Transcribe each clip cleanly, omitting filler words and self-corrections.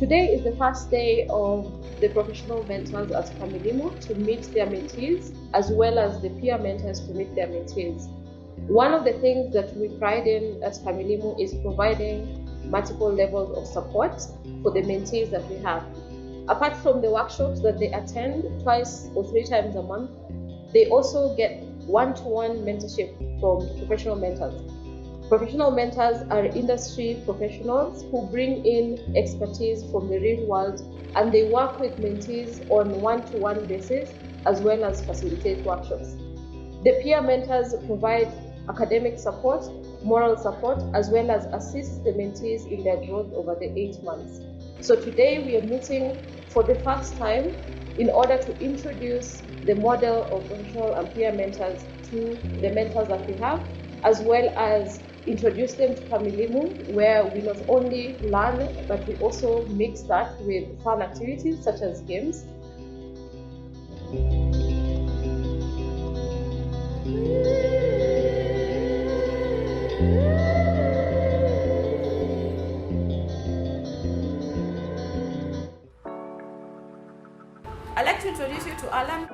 Today is the first day of the professional mentors at KamiLimu to meet their mentees, as well as the peer mentors to meet their mentees. One of the things that we pride in at KamiLimu is providing multiple levels of support for the mentees that we have. Apart from the workshops that they attend twice or 3 times a month, they also get one-to-one mentorship from professional mentors. Professional mentors are industry professionals who bring in expertise from the real world, and they work with mentees on one-to-one basis as well as facilitate workshops. The peer mentors provide academic support, moral support, as well as assist the mentees in their growth over the 8 months. So today we are meeting for the first time in order to introduce the model of professional and peer mentors to the mentors that we have, as well as introduce them to KamiLimu, where we not only learn, but we also mix that with fun activities such as games. I'd like to introduce you to Allan.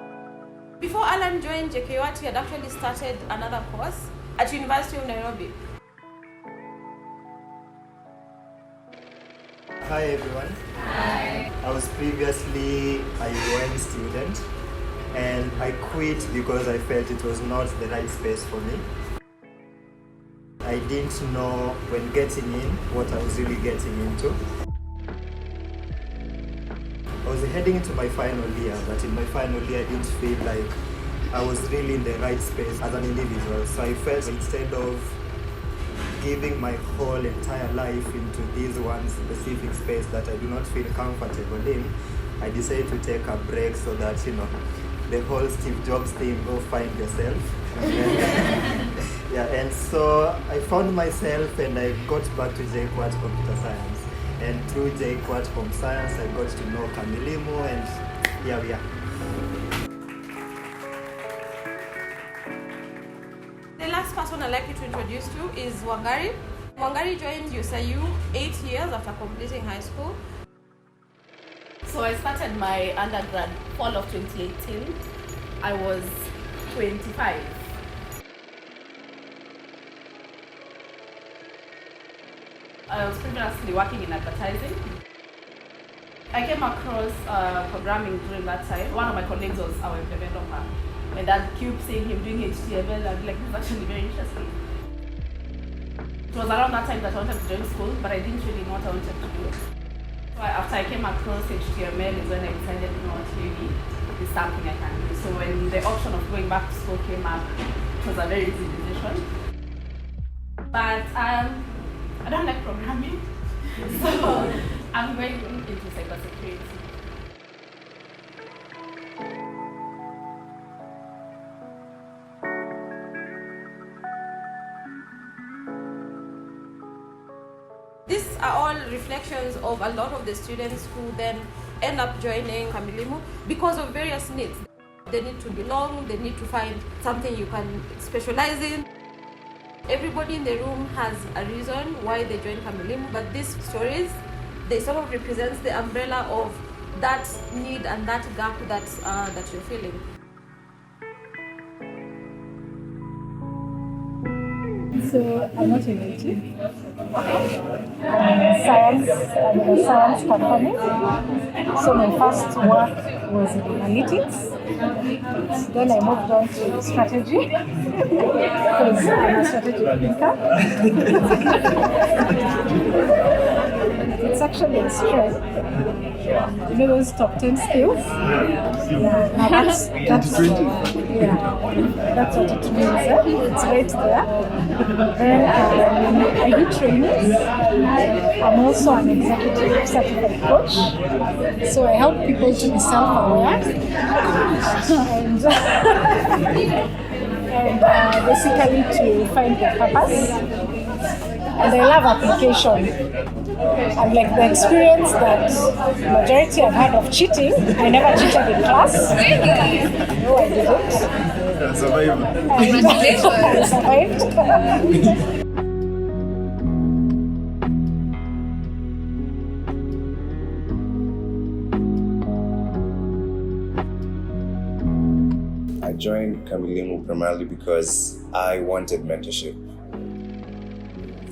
Before Allan joined JKUAT, he had actually started another course at University of Nairobi. Hi everyone. Hi. I was previously a UN student and I quit because I felt it was not the right space for me. I didn't know when getting in what I was really getting into. I was heading into my final year, but in my final year I didn't feel like I was really in the right space as an individual. So I felt instead of giving my whole entire life into this one specific space that I do not feel comfortable in, I decided to take a break so that, the whole Steve Jobs thing, go find yourself. And so I found myself and I got back to JKUAT Computer Science. And through JKUAT Home Science, I got to know KamiLimu, and here we are. The last person I'd like you to introduce to is Wangari. Wangari joined USIU 8 years after completing high school. So I started my undergrad fall of 2018. I was 25. I was previously working in advertising. I came across programming during that time. One of my colleagues was our developer. My dad kept seeing him doing HTML. I'd be like, this is actually very interesting. It was around that time that I wanted to join school, but I didn't really know what I wanted to do. So after I came across HTML is when I decided, maybe this is something I can do. So when the option of going back to school came up, it was a very easy decision. But I don't like programming, so I'm going into cybersecurity. These are all reflections of a lot of the students who then end up joining KamiLimu because of various needs. They need to belong, they need to find something you can specialize in. Everybody in the room has a reason why they joined KamiLimu, but these stories, they sort of represent the umbrella of that need and that gap that you're feeling. So I'm not a mentee. I'm in a science company. So my first work was in analytics. Then I moved on to strategy because I'm a strategic thinker. It's actually a strength. Those top 10 skills? Yeah, that's what it means. It's right there. And I do trainings. I'm also an executive certified coach. So I help people to be self-aware and basically to find their purpose. And I love application. And like the experience that the majority have had of cheating, I never cheated in class. No, I didn't. Congratulations. I survived. joined KamiLimu primarily because I wanted mentorship.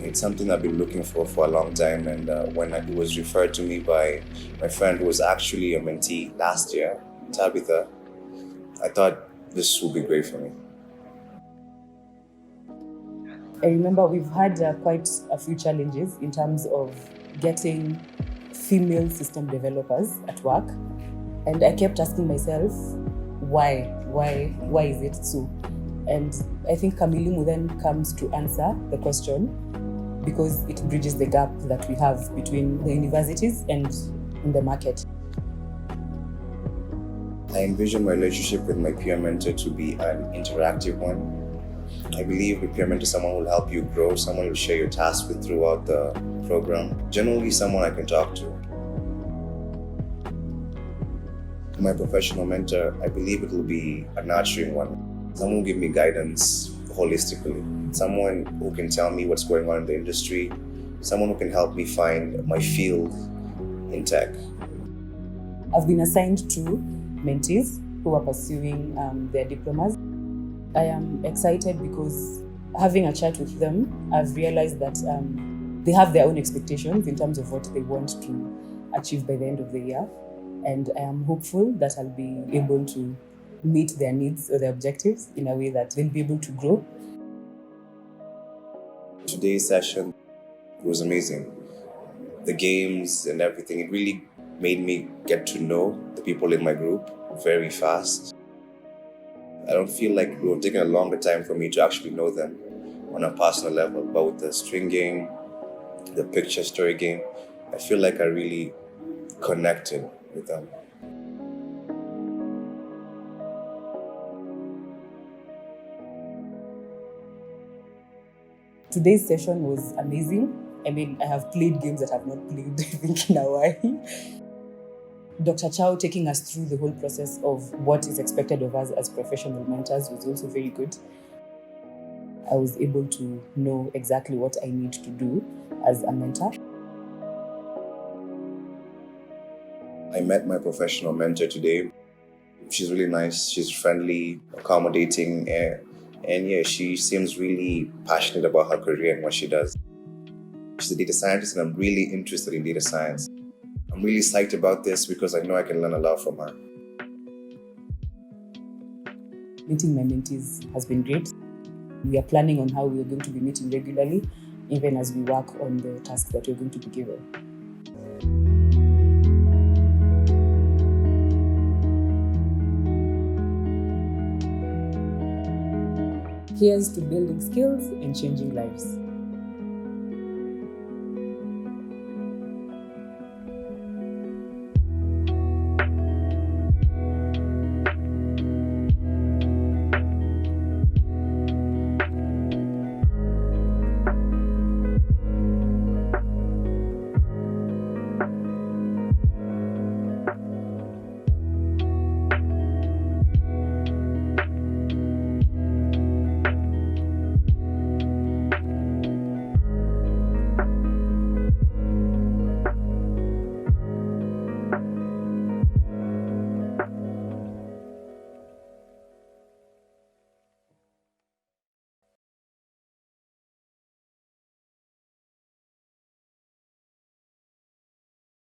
It's something I've been looking for a long time, and when it was referred to me by my friend who was actually a mentee last year, Tabitha, I thought this would be great for me. I remember we've had quite a few challenges in terms of getting female system developers at work, and I kept asking myself, why is it so? And I think KamiLimu then comes to answer the question, because it bridges the gap that we have between the universities and in the market. I envision my relationship with my peer mentor to be an interactive one. I believe a peer mentor is someone who will help you grow, someone who will share your tasks with throughout the program. Generally, someone I can talk to. My professional mentor, I believe it will be a nurturing one. Someone who will give me guidance holistically. Someone who can tell me what's going on in the industry. Someone who can help me find my field in tech. I've been assigned to mentees who are pursuing their diplomas. I am excited because having a chat with them, I've realized that they have their own expectations in terms of what they want to achieve by the end of the year. And I am hopeful that I'll be able to meet their needs or their objectives in a way that they'll be able to grow. Today's session was amazing. The games and everything, it really made me get to know the people in my group very fast. I don't feel like it would have taken a longer time for me to actually know them on a personal level, but with the string game, the picture story game, I feel like I really connected with them. Today's session was amazing. I mean, I have played games that I've not played, I think, in a while. Dr. Chao taking us through the whole process of what is expected of us as professional mentors was also very good. I was able to know exactly what I need to do as a mentor. I met my professional mentor today. She's really nice, she's friendly, accommodating, and yeah, she seems really passionate about her career and what she does. She's a data scientist, and I'm really interested in data science. I'm really psyched about this because I know I can learn a lot from her. Meeting my mentees has been great. We are planning on how we are going to be meeting regularly, even as we work on the tasks that we're going to be given. Here's to building skills and changing lives.